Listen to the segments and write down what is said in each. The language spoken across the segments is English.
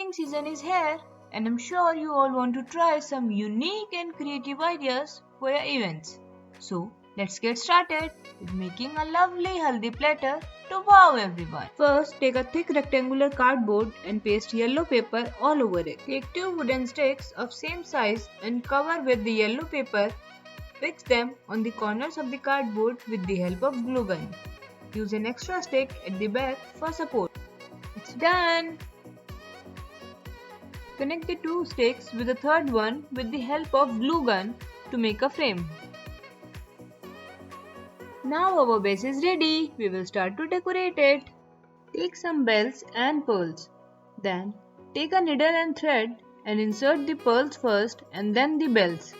wedding season is here, and I'm sure you all want to try some unique and creative ideas for your events. So, let's get started with making a lovely haldi platter to wow everyone. First, take a thick rectangular cardboard and paste yellow paper all over it. Take 2 wooden sticks of same size and cover with the yellow paper. Fix them on the corners of the cardboard with the help of glue gun. Use an extra stick at the back for support. It's done! Connect the 2 sticks with the third one with the help of glue gun to make a frame. Now our base is ready. We will start to decorate it. Take some bells and pearls. Then take a needle and thread and insert the pearls first and then the bells.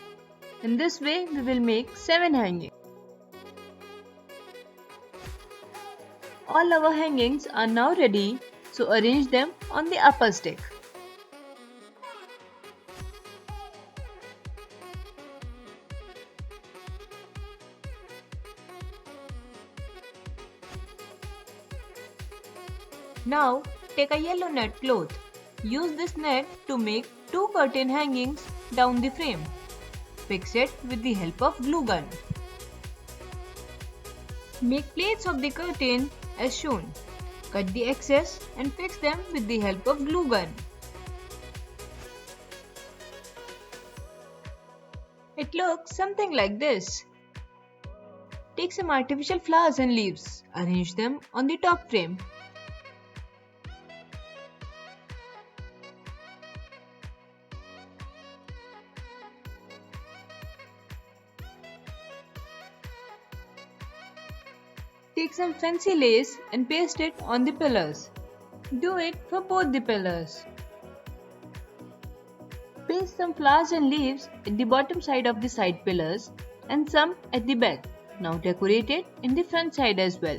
In this way we will make 7 hangings. All our hangings are now ready, so arrange them on the upper stick. Now take a yellow net cloth. Use this net to make 2 curtain hangings down the frame. Fix it with the help of glue gun. Make plates of the curtain as shown. Cut the excess and fix them with the help of glue gun. It looks something like this. Take some artificial flowers and leaves. Arrange them on the top frame. Take some fancy lace and paste it on the pillars. Do it for both the pillars. Paste some flowers and leaves at the bottom side of the side pillars and some at the back. Now decorate it in the front side as well.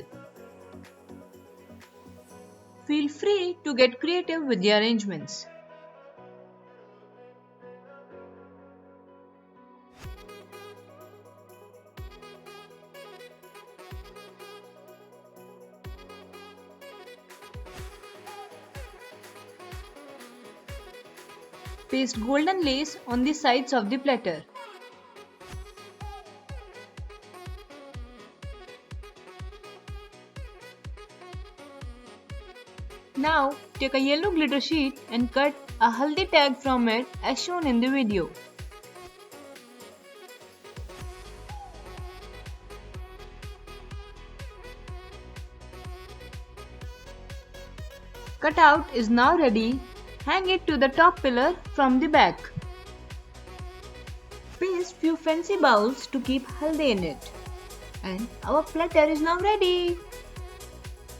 Feel free to get creative with the arrangements. Paste golden lace on the sides of the platter. Now take a yellow glitter sheet and cut a haldi tag from it as shown in the video. Cutout is now ready. Hang it to the top pillar from the back. Paste few fancy bowls to keep haldi in it. And our platter is now ready.